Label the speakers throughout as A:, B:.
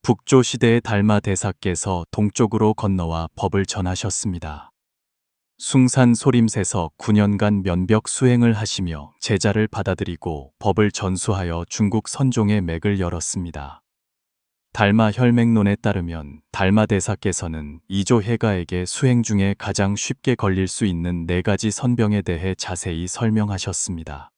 A: 북조 시대의 달마 대사께서 동쪽으로 건너와 법을 전하셨습니다. 숭산 소림새서 9년간 면벽 수행을 하시며 제자를 받아들이고 법을 전수하여 중국 선종의 맥을 열었습니다. 달마 혈맥론에 따르면 달마 대사께서는 이조 해가에게 수행 중에 가장 쉽게 걸릴 수 있는 4가지 선병에 대해 자세히 설명하셨습니다.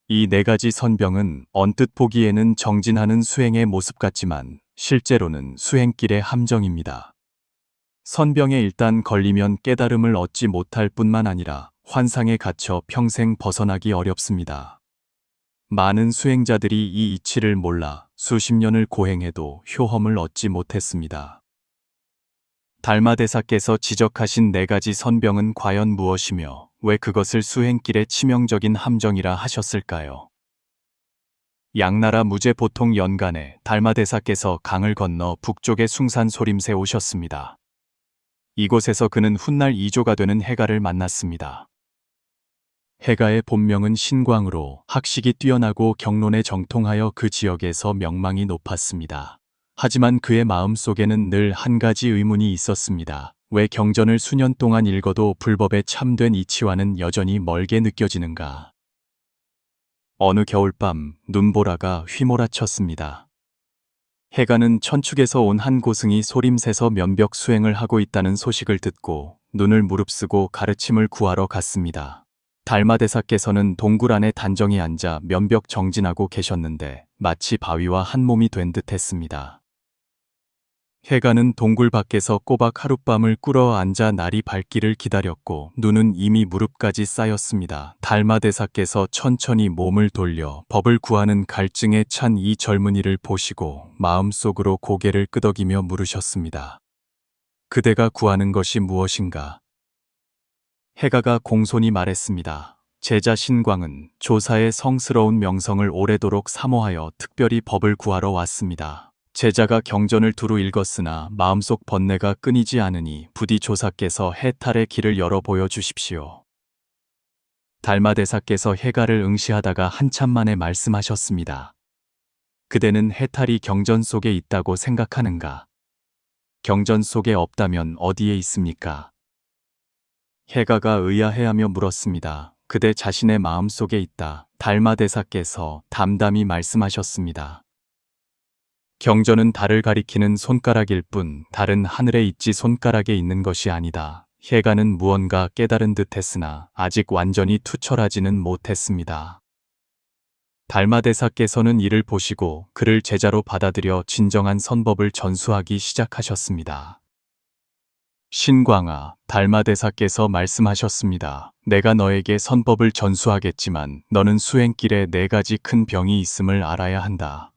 A: 이 4가지 선병은 언뜻 보기에는 정진하는 수행의 모습 같지만 실제로는 수행길의 함정입니다. 선병에 일단 걸리면 깨달음을 얻지 못할 뿐만 아니라 환상에 갇혀 평생 벗어나기 어렵습니다. 많은 수행자들이 이 이치를 몰라 수십 년을 고행해도 효험을 얻지 못했습니다. 달마대사께서 지적하신 4가지 선병은 과연 무엇이며 왜 그것을 수행길의 치명적인 함정이라 하셨을까요? 양나라 무제 보통 연간에 달마대사께서 강을 건너 북쪽의 숭산 소림새에 오셨습니다. 이곳에서 그는 훗날 이조가 되는 해가를 만났습니다. 해가의 본명은 신광으로 학식이 뛰어나고 경론에 정통하여 그 지역에서 명망이 높았습니다. 하지만 그의 마음속에는 늘 한 가지 의문이 있었습니다. 왜 경전을 수년 동안 읽어도 불법에 참된 이치와는 여전히 멀게 느껴지는가? 어느 겨울밤 눈보라가 휘몰아쳤습니다. 해가는 천축에서 온 한 고승이 소림새서 면벽 수행을 하고 있다는 소식을 듣고 눈을 무릅쓰고 가르침을 구하러 갔습니다. 달마대사께서는 동굴 안에 단정히 앉아 면벽 정진하고 계셨는데 마치 바위와 한 몸이 된 듯 했습니다. 해가는 동굴 밖에서 꼬박 하룻밤을 꿇어 앉아 날이 밝기를 기다렸고 눈은 이미 무릎까지 쌓였습니다. 달마대사께서 천천히 몸을 돌려 법을 구하는 갈증에 찬 이 젊은이를 보시고 마음속으로 고개를 끄덕이며 물으셨습니다. 그대가 구하는 것이 무엇인가? 해가가 공손히 말했습니다. 제자 신광은 조사의 성스러운 명성을 오래도록 사모하여 특별히 법을 구하러 왔습니다. 제자가 경전을 두루 읽었으나 마음속 번뇌가 끊이지 않으니 부디 조사께서 해탈의 길을 열어 보여주십시오. 달마대사께서 해가를 응시하다가 한참 만에 말씀하셨습니다. 그대는 해탈이 경전 속에 있다고 생각하는가? 경전 속에 없다면 어디에 있습니까? 해가가 의아해하며 물었습니다. 그대 자신의 마음속에 있다. 달마대사께서 담담히 말씀하셨습니다. 경전은 달을 가리키는 손가락일 뿐 달은 하늘에 있지 손가락에 있는 것이 아니다. 해가는 무언가 깨달은 듯 했으나 아직 완전히 투철하지는 못했습니다. 달마대사께서는 이를 보시고 그를 제자로 받아들여 진정한 선법을 전수하기 시작하셨습니다. 신광아, 달마대사께서 말씀하셨습니다. 내가 너에게 선법을 전수하겠지만 너는 수행길에 4가지 큰 병이 있음을 알아야 한다.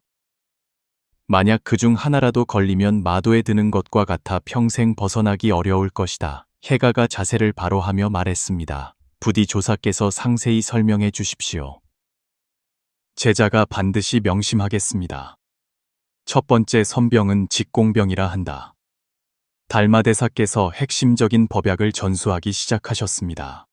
A: 만약 그중 하나라도 걸리면 마도에 드는 것과 같아 평생 벗어나기 어려울 것이다. 해가가 자세를 바로 하며 말했습니다. 부디 조사께서 상세히 설명해 주십시오. 제자가 반드시 명심하겠습니다. 첫 번째 선병은 직공병이라 한다. 달마대사께서 핵심적인 법약을 전수하기 시작하셨습니다.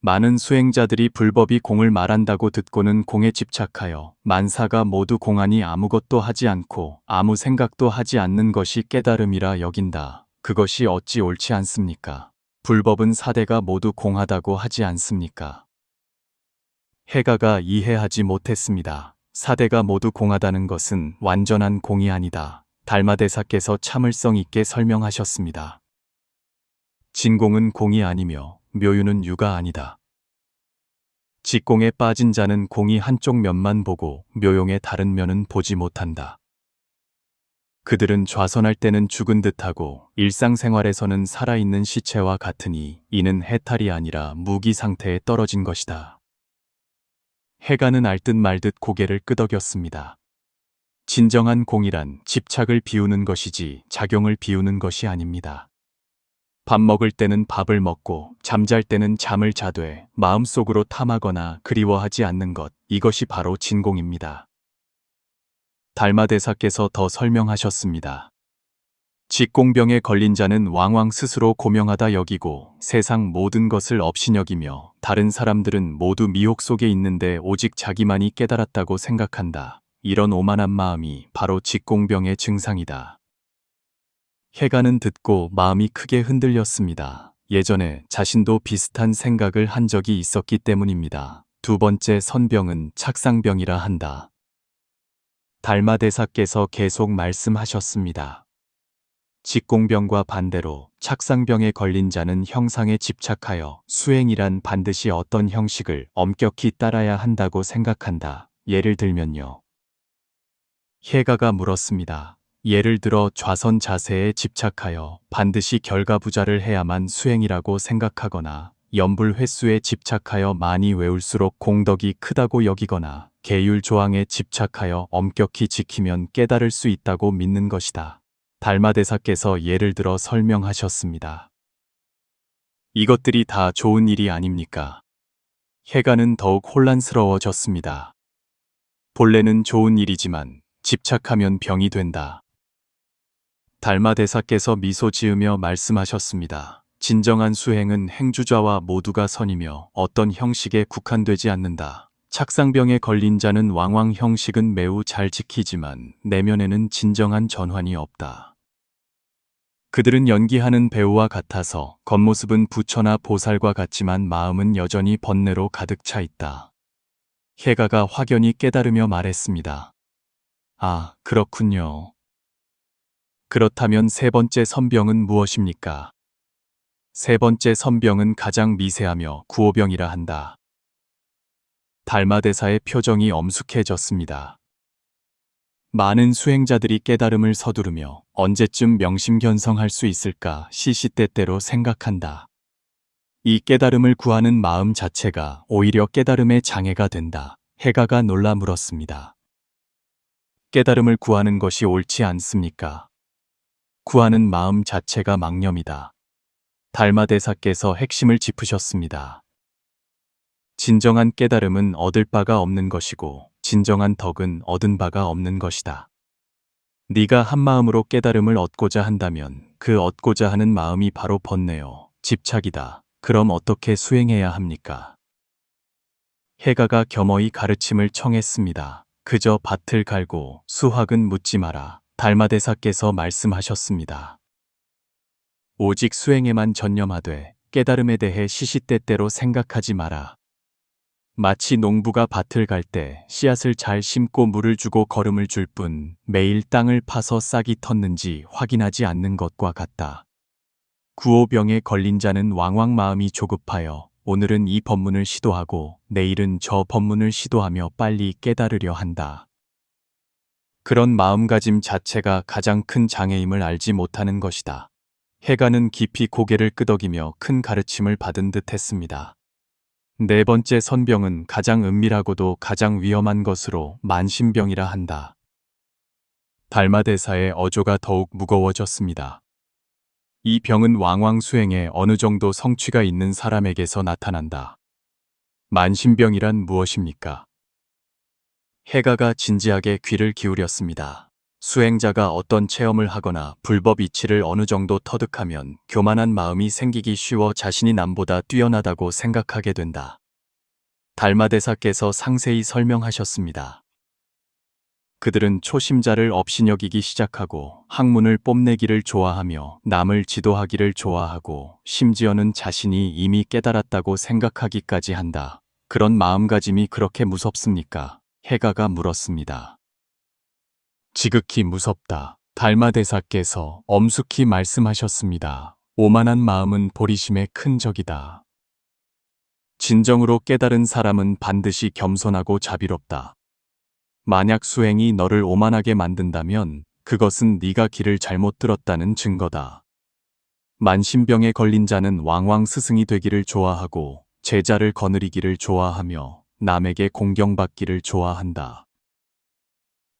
A: 많은 수행자들이 불법이 공을 말한다고 듣고는 공에 집착하여 만사가 모두 공하니 아무것도 하지 않고 아무 생각도 하지 않는 것이 깨달음이라 여긴다. 그것이 어찌 옳지 않습니까? 불법은 사대가 모두 공하다고 하지 않습니까? 해가가 이해하지 못했습니다. 사대가 모두 공하다는 것은 완전한 공이 아니다. 달마대사께서 참을성 있게 설명하셨습니다. 진공은 공이 아니며 묘유는 유가 아니다. 직공에 빠진 자는 공이 한쪽 면만 보고 묘용의 다른 면은 보지 못한다. 그들은 좌선할 때는 죽은 듯하고 일상생활에서는 살아있는 시체와 같으니 이는 해탈이 아니라 무기 상태에 떨어진 것이다. 해가는 알듯 말듯 고개를 끄덕였습니다. 진정한 공이란 집착을 비우는 것이지 작용을 비우는 것이 아닙니다. 밥 먹을 때는 밥을 먹고 잠잘 때는 잠을 자되 마음속으로 탐하거나 그리워하지 않는 것, 이것이 바로 진공입니다. 달마대사께서 더 설명하셨습니다. 직공병에 걸린 자는 왕왕 스스로 고명하다 여기고 세상 모든 것을 업신여기며 다른 사람들은 모두 미혹 속에 있는데 오직 자기만이 깨달았다고 생각한다. 이런 오만한 마음이 바로 직공병의 증상이다. 해가는 듣고 마음이 크게 흔들렸습니다. 예전에 자신도 비슷한 생각을 한 적이 있었기 때문입니다. 두 번째 선병은 착상병이라 한다. 달마대사께서 계속 말씀하셨습니다. 직공병과 반대로 착상병에 걸린 자는 형상에 집착하여 수행이란 반드시 어떤 형식을 엄격히 따라야 한다고 생각한다. 예를 들면요. 해가가 물었습니다. 예를 들어 좌선 자세에 집착하여 반드시 결과부자를 해야만 수행이라고 생각하거나 연불 횟수에 집착하여 많이 외울수록 공덕이 크다고 여기거나 계율 조항에 집착하여 엄격히 지키면 깨달을 수 있다고 믿는 것이다. 달마대사께서 예를 들어 설명하셨습니다. 이것들이 다 좋은 일이 아닙니까? 해가는 더욱 혼란스러워졌습니다. 본래는 좋은 일이지만 집착하면 병이 된다. 달마대사께서 미소 지으며 말씀하셨습니다. 진정한 수행은 행주자와 모두가 선이며 어떤 형식에 국한되지 않는다. 착상병에 걸린 자는 왕왕 형식은 매우 잘 지키지만 내면에는 진정한 전환이 없다. 그들은 연기하는 배우와 같아서 겉모습은 부처나 보살과 같지만 마음은 여전히 번뇌로 가득 차 있다. 해가가 확연히 깨달으며 말했습니다. 아, 그렇군요. 그렇다면 세 번째 선병은 무엇입니까? 세 번째 선병은 가장 미세하며 구호병이라 한다. 달마대사의 표정이 엄숙해졌습니다. 많은 수행자들이 깨달음을 서두르며 언제쯤 명심견성할 수 있을까 시시때때로 생각한다. 이 깨달음을 구하는 마음 자체가 오히려 깨달음의 장애가 된다. 해가가 놀라 물었습니다. 깨달음을 구하는 것이 옳지 않습니까? 구하는 마음 자체가 망념이다. 달마대사께서 핵심을 짚으셨습니다. 진정한 깨달음은 얻을 바가 없는 것이고 진정한 덕은 얻은 바가 없는 것이다. 네가 한 마음으로 깨달음을 얻고자 한다면 그 얻고자 하는 마음이 바로 번뇌요, 집착이다. 그럼 어떻게 수행해야 합니까? 해가가 겸허히 가르침을 청했습니다. 그저 밭을 갈고 수확은 묻지 마라. 달마대사께서 말씀하셨습니다. 오직 수행에만 전념하되 깨달음에 대해 시시때때로 생각하지 마라. 마치 농부가 밭을 갈 때 씨앗을 잘 심고 물을 주고 거름을 줄 뿐 매일 땅을 파서 싹이 텄는지 확인하지 않는 것과 같다. 구호병에 걸린 자는 왕왕 마음이 조급하여 오늘은 이 법문을 시도하고 내일은 저 법문을 시도하며 빨리 깨달으려 한다. 그런 마음가짐 자체가 가장 큰 장애임을 알지 못하는 것이다. 해가는 깊이 고개를 끄덕이며 큰 가르침을 받은 듯 했습니다. 네 번째 선병은 가장 은밀하고도 가장 위험한 것으로 만신병이라 한다. 달마대사의 어조가 더욱 무거워졌습니다. 이 병은 왕왕 수행에 어느 정도 성취가 있는 사람에게서 나타난다. 만신병이란 무엇입니까? 해가가 진지하게 귀를 기울였습니다. 수행자가 어떤 체험을 하거나 불법 이치를 어느 정도 터득하면 교만한 마음이 생기기 쉬워 자신이 남보다 뛰어나다고 생각하게 된다. 달마대사께서 상세히 설명하셨습니다. 그들은 초심자를 업신여기기 시작하고 학문을 뽐내기를 좋아하며 남을 지도하기를 좋아하고 심지어는 자신이 이미 깨달았다고 생각하기까지 한다. 그런 마음가짐이 그렇게 무섭습니까? 해가가 물었습니다. 지극히 무섭다. 달마대사께서 엄숙히 말씀하셨습니다. 오만한 마음은 보리심의 큰 적이다. 진정으로 깨달은 사람은 반드시 겸손하고 자비롭다. 만약 수행이 너를 오만하게 만든다면 그것은 네가 길을 잘못 들었다는 증거다. 만신병에 걸린 자는 왕왕 스승이 되기를 좋아하고 제자를 거느리기를 좋아하며 남에게 공경받기를 좋아한다.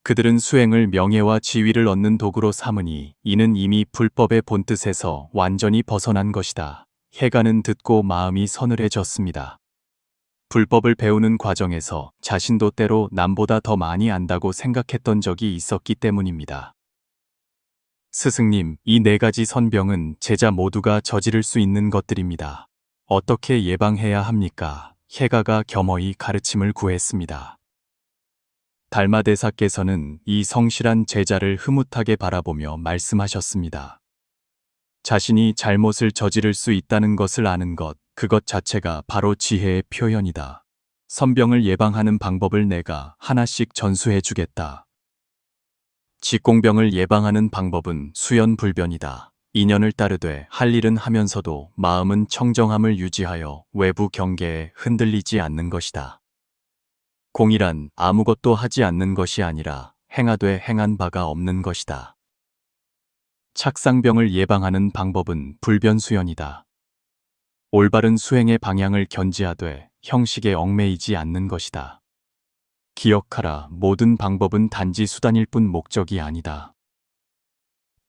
A: 그들은 수행을 명예와 지위를 얻는 도구로 삼으니 이는 이미 불법의 본뜻에서 완전히 벗어난 것이다. 해가는 듣고 마음이 서늘해졌습니다. 불법을 배우는 과정에서 자신도 때로 남보다 더 많이 안다고 생각했던 적이 있었기 때문입니다. 스승님, 이 네 가지 선병은 제자 모두가 저지를 수 있는 것들입니다. 어떻게 예방해야 합니까? 해가가 겸허히 가르침을 구했습니다. 달마대사께서는 이 성실한 제자를 흐뭇하게 바라보며 말씀하셨습니다. 자신이 잘못을 저지를 수 있다는 것을 아는 것, 그것 자체가 바로 지혜의 표현이다. 선병을 예방하는 방법을 내가 하나씩 전수해 주겠다. 직공병을 예방하는 방법은 수연불변이다. 인연을 따르되 할 일은 하면서도 마음은 청정함을 유지하여 외부 경계에 흔들리지 않는 것이다. 공이란 아무것도 하지 않는 것이 아니라 행하되 행한 바가 없는 것이다. 착상병을 예방하는 방법은 불변수연이다. 올바른 수행의 방향을 견지하되 형식에 얽매이지 않는 것이다. 기억하라, 모든 방법은 단지 수단일 뿐 목적이 아니다.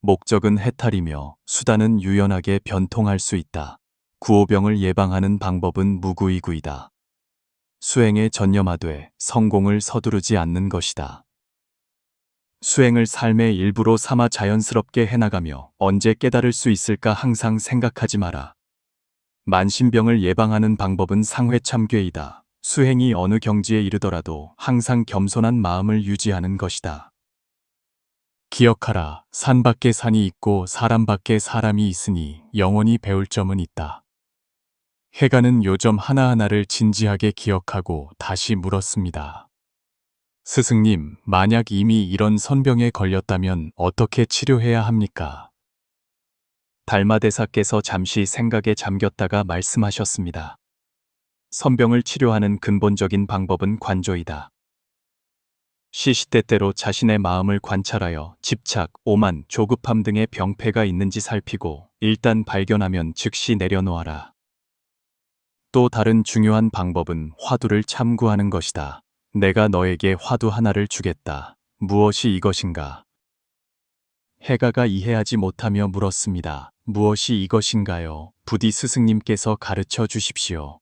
A: 목적은 해탈이며 수단은 유연하게 변통할 수 있다. 구호병을 예방하는 방법은 무구이구이다. 수행에 전념하되 성공을 서두르지 않는 것이다. 수행을 삶의 일부로 삼아 자연스럽게 해나가며 언제 깨달을 수 있을까 항상 생각하지 마라. 만신병을 예방하는 방법은 상회참괴이다. 수행이 어느 경지에 이르더라도 항상 겸손한 마음을 유지하는 것이다. 기억하라, 산 밖에 산이 있고 사람 밖에 사람이 있으니 영원히 배울 점은 있다. 해가는 요점 하나하나를 진지하게 기억하고 다시 물었습니다. 스승님, 만약 이미 이런 선병에 걸렸다면 어떻게 치료해야 합니까? 달마대사께서 잠시 생각에 잠겼다가 말씀하셨습니다. 선병을 치료하는 근본적인 방법은 관조이다. 시시때때로 자신의 마음을 관찰하여 집착, 오만, 조급함 등의 병폐가 있는지 살피고 일단 발견하면 즉시 내려놓아라. 또 다른 중요한 방법은 화두를 참구하는 것이다. 내가 너에게 화두 하나를 주겠다. 무엇이 이것인가? 해가가 이해하지 못하며 물었습니다. 무엇이 이것인가요? 부디 스승님께서 가르쳐 주십시오.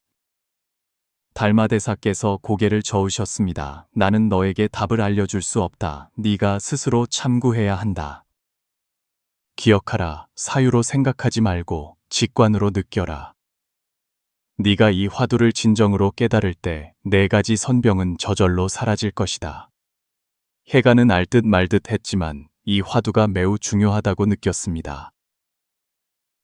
A: 달마대사께서 고개를 저으셨습니다. 나는 너에게 답을 알려줄 수 없다. 네가 스스로 참구해야 한다. 기억하라. 사유로 생각하지 말고 직관으로 느껴라. 네가 이 화두를 진정으로 깨달을 때 네 가지 선병은 저절로 사라질 것이다. 해가는 알듯 말듯 했지만 이 화두가 매우 중요하다고 느꼈습니다.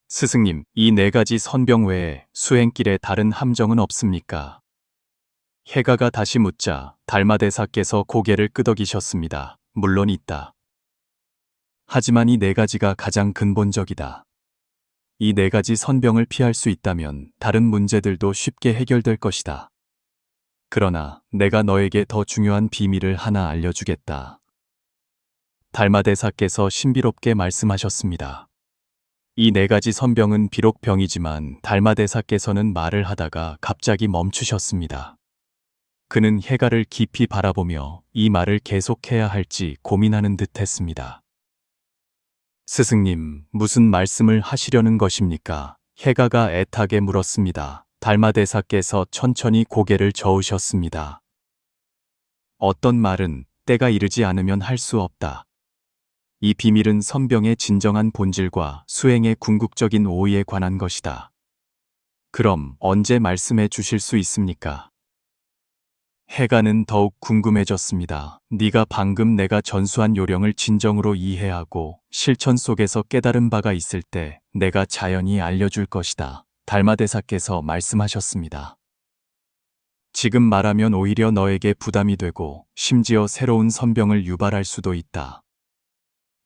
A: 스승님, 이 네 가지 선병 외에 수행길에 다른 함정은 없습니까? 해가가 다시 묻자 달마대사께서 고개를 끄덕이셨습니다. 물론 있다. 하지만 이 네 가지가 가장 근본적이다. 이 네 가지 선병을 피할 수 있다면 다른 문제들도 쉽게 해결될 것이다. 그러나 내가 너에게 더 중요한 비밀을 하나 알려주겠다. 달마대사께서 신비롭게 말씀하셨습니다. 이 네 가지 선병은 비록 병이지만 달마대사께서는 말을 하다가 갑자기 멈추셨습니다. 그는 해가를 깊이 바라보며 이 말을 계속해야 할지 고민하는 듯 했습니다. 스승님, 무슨 말씀을 하시려는 것입니까? 해가가 애타게 물었습니다. 달마대사께서 천천히 고개를 저으셨습니다. 어떤 말은 때가 이르지 않으면 할 수 없다. 이 비밀은 선병의 진정한 본질과 수행의 궁극적인 오의에 관한 것이다. 그럼 언제 말씀해 주실 수 있습니까? 해가는 더욱 궁금해졌습니다. 네가 방금 내가 전수한 요령을 진정으로 이해하고 실천 속에서 깨달은 바가 있을 때 내가 자연히 알려줄 것이다. 달마대사께서 말씀하셨습니다. 지금 말하면 오히려 너에게 부담이 되고 심지어 새로운 선병을 유발할 수도 있다.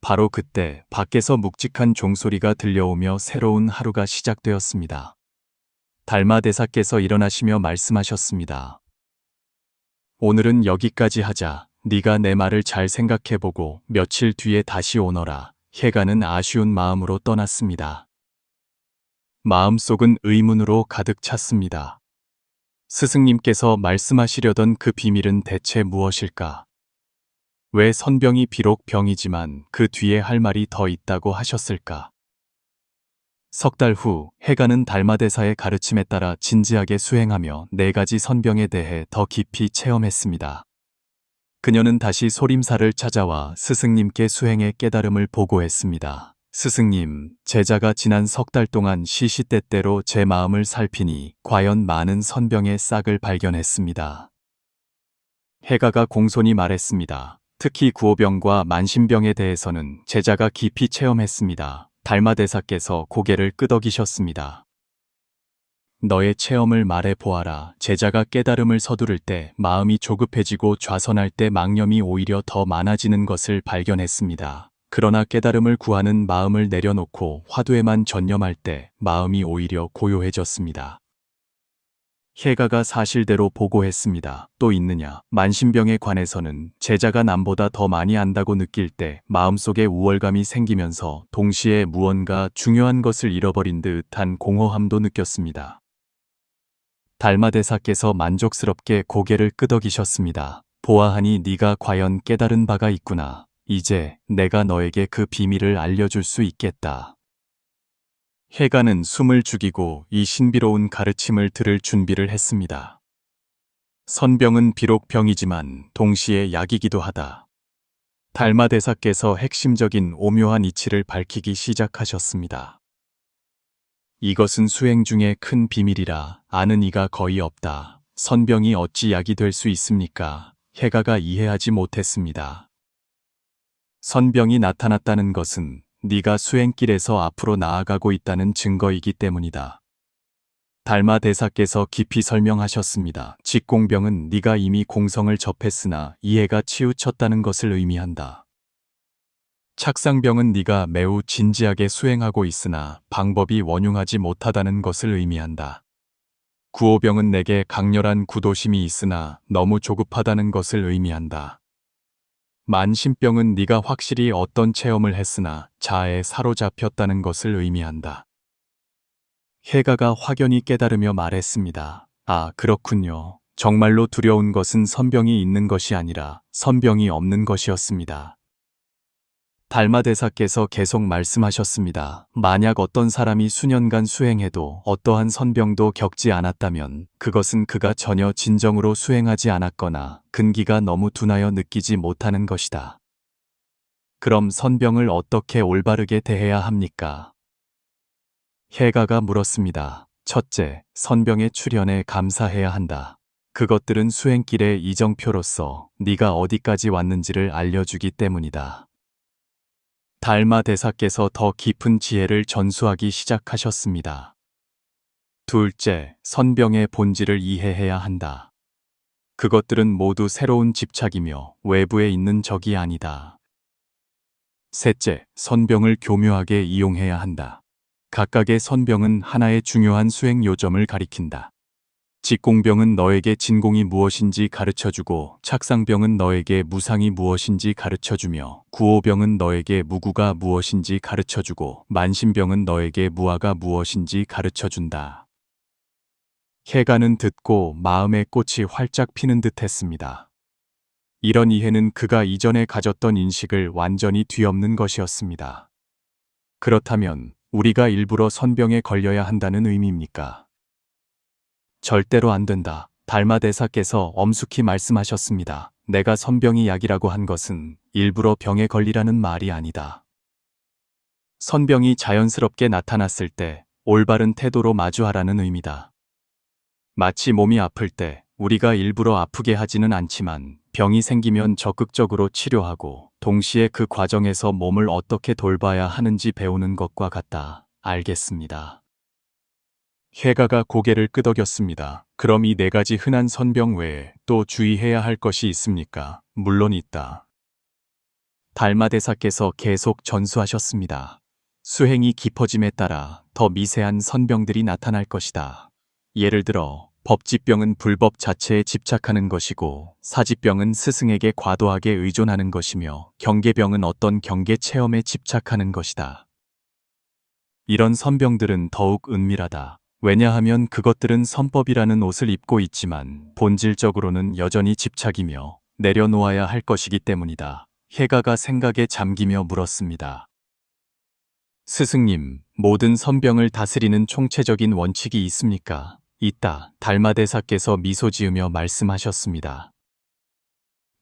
A: 바로 그때 밖에서 묵직한 종소리가 들려오며 새로운 하루가 시작되었습니다. 달마대사께서 일어나시며 말씀하셨습니다. 오늘은 여기까지 하자. 네가 내 말을 잘 생각해보고 며칠 뒤에 다시 오너라. 해가는 아쉬운 마음으로 떠났습니다. 마음속은 의문으로 가득 찼습니다. 스승님께서 말씀하시려던 그 비밀은 대체 무엇일까? 왜 선병이 비록 병이지만 그 뒤에 할 말이 더 있다고 하셨을까? 석 달 후 해가는 달마대사의 가르침에 따라 진지하게 수행하며 네 가지 선병에 대해 더 깊이 체험했습니다. 그녀는 다시 소림사를 찾아와 스승님께 수행의 깨달음을 보고했습니다. 스승님, 제자가 지난 석 달 동안 시시때때로 제 마음을 살피니 과연 많은 선병의 싹을 발견했습니다. 해가가 공손히 말했습니다. 특히 구호병과 만신병에 대해서는 제자가 깊이 체험했습니다. 달마대사께서 고개를 끄덕이셨습니다. 너의 체험을 말해 보아라. 제자가 깨달음을 서두를 때 마음이 조급해지고 좌선할 때 망념이 오히려 더 많아지는 것을 발견했습니다. 그러나 깨달음을 구하는 마음을 내려놓고 화두에만 전념할 때 마음이 오히려 고요해졌습니다. 해가가 사실대로 보고했습니다. 또 있느냐? 만신병에 관해서는 제자가 남보다 더 많이 안다고 느낄 때 마음속에 우월감이 생기면서 동시에 무언가 중요한 것을 잃어버린 듯한 공허함도 느꼈습니다. 달마대사께서 만족스럽게 고개를 끄덕이셨습니다. 보아하니 네가 과연 깨달은 바가 있구나. 이제 내가 너에게 그 비밀을 알려줄 수 있겠다. 해가는 숨을 죽이고 이 신비로운 가르침을 들을 준비를 했습니다. 선병은 비록 병이지만 동시에 약이기도 하다. 달마대사께서 핵심적인 오묘한 이치를 밝히기 시작하셨습니다. 이것은 수행 중에 큰 비밀이라 아는 이가 거의 없다. 선병이 어찌 약이 될 수 있습니까? 해가가 이해하지 못했습니다. 선병이 나타났다는 것은 네가 수행길에서 앞으로 나아가고 있다는 증거이기 때문이다. 달마대사께서 깊이 설명하셨습니다. 직공병은 네가 이미 공성을 접했으나 이해가 치우쳤다는 것을 의미한다. 착상병은 네가 매우 진지하게 수행하고 있으나 방법이 원흉하지 못하다는 것을 의미한다. 구호병은 내게 강렬한 구도심이 있으나 너무 조급하다는 것을 의미한다. 만신병은 네가 확실히 어떤 체험을 했으나 자아에 사로잡혔다는 것을 의미한다. 해가가 확연히 깨달으며 말했습니다. 아, 그렇군요. 정말로 두려운 것은 선병이 있는 것이 아니라 선병이 없는 것이었습니다. 달마대사께서 계속 말씀하셨습니다. 만약 어떤 사람이 수년간 수행해도 어떠한 선병도 겪지 않았다면 그것은 그가 전혀 진정으로 수행하지 않았거나 근기가 너무 둔하여 느끼지 못하는 것이다. 그럼 선병을 어떻게 올바르게 대해야 합니까? 해가가 물었습니다. 첫째, 선병의 출현에 감사해야 한다. 그것들은 수행길의 이정표로서 네가 어디까지 왔는지를 알려주기 때문이다. 달마대사께서 더 깊은 지혜를 전수하기 시작하셨습니다. 둘째, 선병의 본질을 이해해야 한다. 그것들은 모두 새로운 집착이며 외부에 있는 적이 아니다. 셋째, 선병을 교묘하게 이용해야 한다. 각각의 선병은 하나의 중요한 수행 요점을 가리킨다. 직공병은 너에게 진공이 무엇인지 가르쳐주고 착상병은 너에게 무상이 무엇인지 가르쳐주며 구호병은 너에게 무구가 무엇인지 가르쳐주고 만신병은 너에게 무아가 무엇인지 가르쳐준다. 해가는 듣고 마음의 꽃이 활짝 피는 듯 했습니다. 이런 이해는 그가 이전에 가졌던 인식을 완전히 뒤엎는 것이었습니다. 그렇다면 우리가 일부러 선병에 걸려야 한다는 의미입니까? 절대로 안 된다. 달마대사께서 엄숙히 말씀하셨습니다. 내가 선병이 약이라고 한 것은 일부러 병에 걸리라는 말이 아니다. 선병이 자연스럽게 나타났을 때 올바른 태도로 마주하라는 의미다. 마치 몸이 아플 때 우리가 일부러 아프게 하지는 않지만 병이 생기면 적극적으로 치료하고 동시에 그 과정에서 몸을 어떻게 돌봐야 하는지 배우는 것과 같다. 알겠습니다. 해가가 고개를 끄덕였습니다. 그럼 이 네 가지 흔한 선병 외에 또 주의해야 할 것이 있습니까? 물론 있다. 달마대사께서 계속 전수하셨습니다. 수행이 깊어짐에 따라 더 미세한 선병들이 나타날 것이다. 예를 들어 법지병은 불법 자체에 집착하는 것이고 사지병은 스승에게 과도하게 의존하는 것이며 경계병은 어떤 경계 체험에 집착하는 것이다. 이런 선병들은 더욱 은밀하다. 왜냐하면 그것들은 선법이라는 옷을 입고 있지만 본질적으로는 여전히 집착이며 내려놓아야 할 것이기 때문이다. 해가가 생각에 잠기며 물었습니다. 스승님, 모든 선병을 다스리는 총체적인 원칙이 있습니까? 있다. 달마대사께서 미소 지으며 말씀하셨습니다.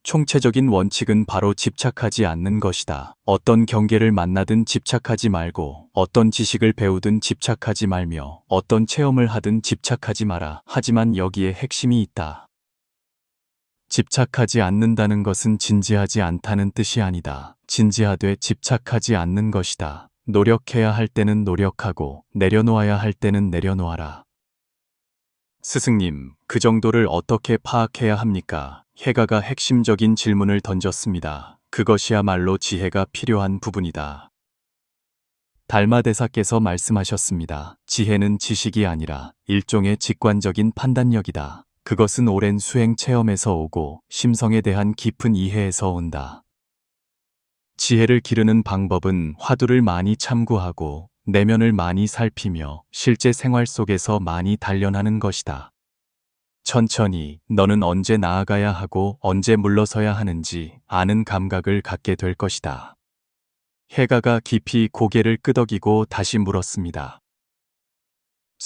A: 총체적인 원칙은 바로 집착하지 않는 것이다. 어떤 경계를 만나든 집착하지 말고 어떤 지식을 배우든 집착하지 말며 어떤 체험을 하든 집착하지 마라. 하지만 여기에 핵심이 있다. 집착하지 않는다는 것은 진지하지 않다는 뜻이 아니다. 진지하되 집착하지 않는 것이다. 노력해야 할 때는 노력하고 내려놓아야 할 때는 내려놓아라. 스승님, 그 정도를 어떻게 파악해야 합니까? 혜가가 핵심적인 질문을 던졌습니다. 그것이야말로 지혜가 필요한 부분이다. 달마대사께서 말씀하셨습니다. 지혜는 지식이 아니라 일종의 직관적인 판단력이다. 그것은 오랜 수행 체험에서 오고 심성에 대한 깊은 이해에서 온다. 지혜를 기르는 방법은 화두를 많이 참고하고 내면을 많이 살피며 실제 생활 속에서 많이 단련하는 것이다. 천천히 너는 언제 나아가야 하고 언제 물러서야 하는지 아는 감각을 갖게 될 것이다. 혜가가 깊이 고개를 끄덕이고 다시 물었습니다.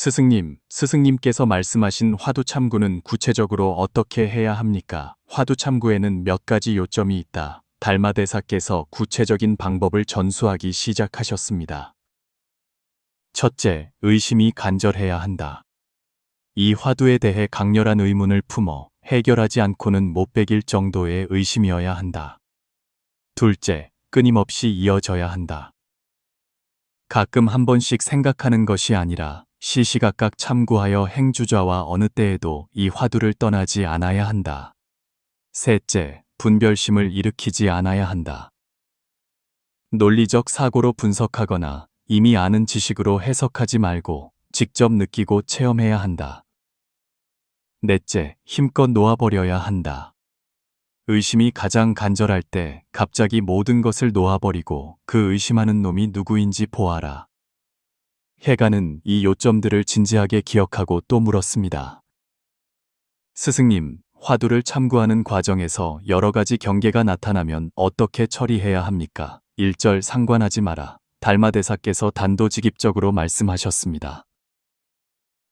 A: 스승님, 스승님께서 말씀하신 화두 참구는 구체적으로 어떻게 해야 합니까? 화두 참구에는 몇 가지 요점이 있다. 달마대사께서 구체적인 방법을 전수하기 시작하셨습니다. 첫째, 의심이 간절해야 한다. 이 화두에 대해 강렬한 의문을 품어 해결하지 않고는 못 베길 정도의 의심이어야 한다. 둘째, 끊임없이 이어져야 한다. 가끔 한 번씩 생각하는 것이 아니라 시시각각 참고하여 행주좌와 어느 때에도 이 화두를 떠나지 않아야 한다. 셋째, 분별심을 일으키지 않아야 한다. 논리적 사고로 분석하거나 이미 아는 지식으로 해석하지 말고 직접 느끼고 체험해야 한다. 넷째, 힘껏 놓아버려야 한다. 의심이 가장 간절할 때 갑자기 모든 것을 놓아버리고 그 의심하는 놈이 누구인지 보아라. 혜가는 이 요점들을 진지하게 기억하고 또 물었습니다. 스승님, 화두를 참고하는 과정에서 여러 가지 경계가 나타나면 어떻게 처리해야 합니까? 1절 상관하지 마라. 달마대사께서 단도직입적으로 말씀하셨습니다.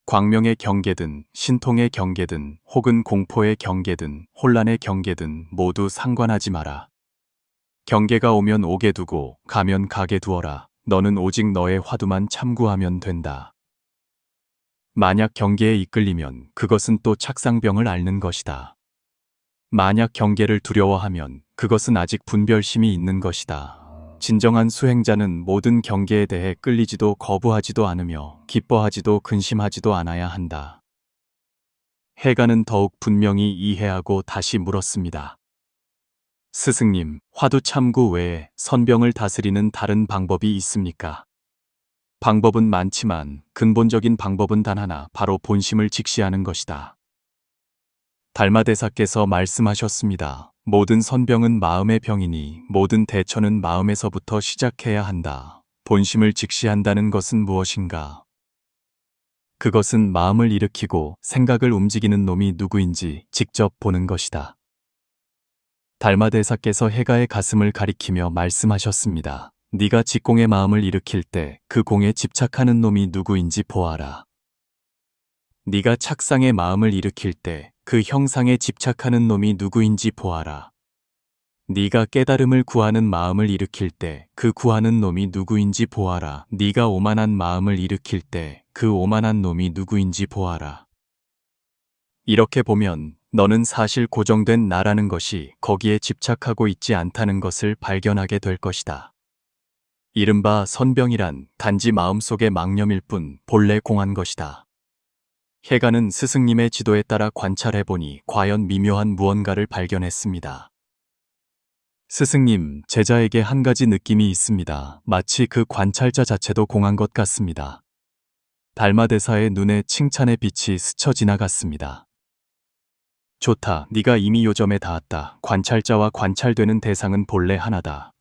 A: 광명의 경계든 신통의 경계든 혹은 공포의 경계든 혼란의 경계든 모두 상관하지 마라. 경계가 오면 오게 두고 가면 가게 두어라. 너는 오직 너의 화두만 참구하면 된다. 만약 경계에 이끌리면 그것은 또 착상병을 앓는 것이다. 만약 경계를 두려워하면 그것은 아직 분별심이 있는 것이다. 진정한 수행자는 모든 경계에 대해 끌리지도 거부하지도 않으며 기뻐하지도 근심하지도 않아야 한다. 혜가는 더욱 분명히 이해하고 다시 물었습니다. 스승님, 화두 참구 외에 선병을 다스리는 다른 방법이 있습니까? 방법은 많지만 근본적인 방법은 단 하나, 바로 본심을 직시하는 것이다. 달마대사께서 말씀하셨습니다. 모든 선병은 마음의 병이니 모든 대처는 마음에서부터 시작해야 한다. 본심을 직시한다는 것은 무엇인가? 그것은 마음을 일으키고 생각을 움직이는 놈이 누구인지 직접 보는 것이다. 달마대사께서 혜가의 가슴을 가리키며 말씀하셨습니다. 네가 직공의 마음을 일으킬 때 그 공에 집착하는 놈이 누구인지 보아라. 네가 착상의 마음을 일으킬 때 그 형상에 집착하는 놈이 누구인지 보아라. 네가 깨달음을 구하는 마음을 일으킬 때 그 구하는 놈이 누구인지 보아라. 네가 오만한 마음을 일으킬 때 그 오만한 놈이 누구인지 보아라. 이렇게 보면 너는 사실 고정된 나라는 것이 거기에 집착하고 있지 않다는 것을 발견하게 될 것이다. 이른바 선병이란 단지 마음속의 망념일 뿐 본래 공한 것이다. 혜가는 스승님의 지도에 따라 관찰해보니 과연 미묘한 무언가를 발견했습니다. 스승님, 제자에게 한 가지 느낌이 있습니다. 마치 그 관찰자 자체도 공한 것 같습니다. 달마대사의 눈에 칭찬의 빛이 스쳐 지나갔습니다. 좋다, 네가 이미 요점에 닿았다. 관찰자와 관찰되는 대상은 본래 하나다.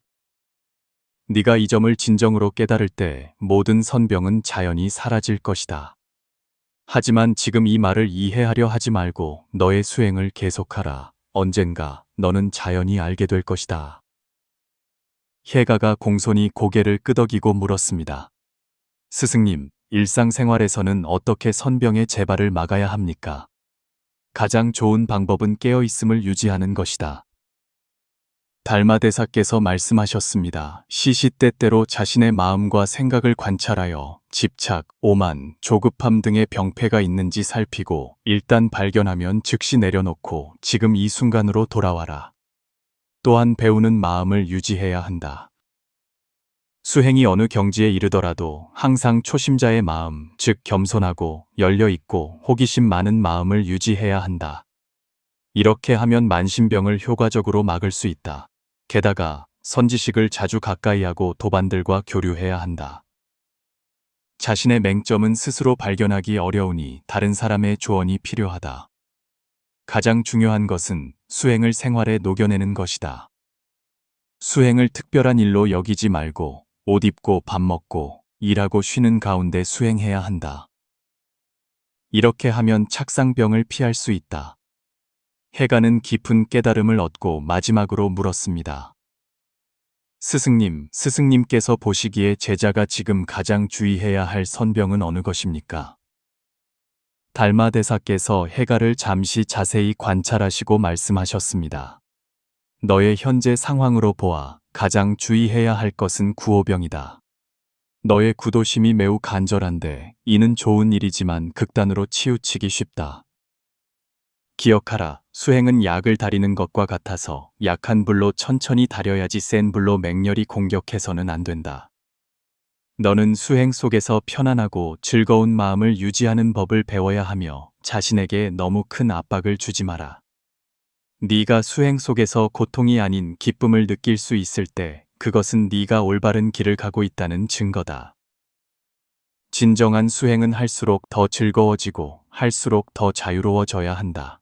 A: 네가 이 점을 진정으로 깨달을 때 모든 선병은 자연히 사라질 것이다. 하지만 지금 이 말을 이해하려 하지 말고 너의 수행을 계속하라. 언젠가 너는 자연히 알게 될 것이다. 혜가가 공손히 고개를 끄덕이고 물었습니다. 스승님, 일상생활에서는 어떻게 선병의 재발을 막아야 합니까? 가장 좋은 방법은 깨어있음을 유지하는 것이다. 달마대사께서 말씀하셨습니다. 시시때때로 자신의 마음과 생각을 관찰하여 집착, 오만, 조급함 등의 병폐가 있는지 살피고 일단 발견하면 즉시 내려놓고 지금 이 순간으로 돌아와라. 또한 배우는 마음을 유지해야 한다. 수행이 어느 경지에 이르더라도 항상 초심자의 마음, 즉 겸손하고 열려있고 호기심 많은 마음을 유지해야 한다. 이렇게 하면 만신병을 효과적으로 막을 수 있다. 게다가 선지식을 자주 가까이 하고 도반들과 교류해야 한다. 자신의 맹점은 스스로 발견하기 어려우니 다른 사람의 조언이 필요하다. 가장 중요한 것은 수행을 생활에 녹여내는 것이다. 수행을 특별한 일로 여기지 말고 옷 입고 밥 먹고 일하고 쉬는 가운데 수행해야 한다. 이렇게 하면 착상병을 피할 수 있다. 해가는 깊은 깨달음을 얻고 마지막으로 물었습니다. 스승님께서 보시기에 제자가 지금 가장 주의해야 할 선병은 어느 것입니까? 달마대사께서 해가를 잠시 자세히 관찰하시고 말씀하셨습니다. 너의 현재 상황으로 보아 가장 주의해야 할 것은 구호병이다. 너의 구도심이 매우 간절한데 이는 좋은 일이지만 극단으로 치우치기 쉽다. 기억하라, 수행은 약을 다리는 것과 같아서 약한 불로 천천히 다려야지 센 불로 맹렬히 공격해서는 안 된다. 너는 수행 속에서 편안하고 즐거운 마음을 유지하는 법을 배워야 하며 자신에게 너무 큰 압박을 주지 마라. 네가 수행 속에서 고통이 아닌 기쁨을 느낄 수 있을 때 그것은 네가 올바른 길을 가고 있다는 증거다. 진정한 수행은 할수록 더 즐거워지고 할수록 더 자유로워져야 한다.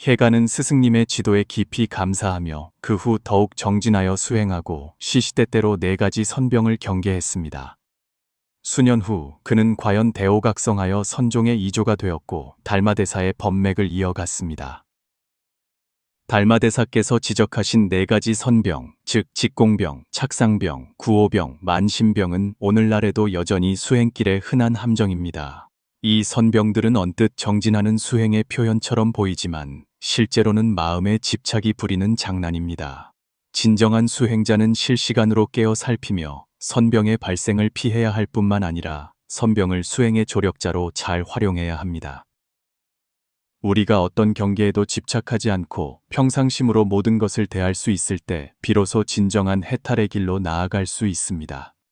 A: 해가는 스승님의 지도에 깊이 감사하며 그 후 더욱 정진하여 수행하고 시시때때로 4가지 선병을 경계했습니다. 수년 후 그는 과연 대오각성하여 선종의 이조가 되었고 달마대사의 법맥을 이어갔습니다. 달마대사께서 지적하신 4가지 선병, 즉 직공병, 착상병, 구호병, 만신병은 오늘날에도 여전히 수행길의 흔한 함정입니다. 이 선병들은 언뜻 정진하는 수행의 표현처럼 보이지만 실제로는 마음의 집착이 부리는 장난입니다. 진정한 수행자는 실시간으로 깨어 살피며 선병의 발생을 피해야 할 뿐만 아니라 선병을 수행의 조력자로 잘 활용해야 합니다. 우리가 어떤 경계에도 집착하지 않고 평상심으로 모든 것을 대할 수 있을 때 비로소 진정한 해탈의 길로 나아갈 수 있습니다.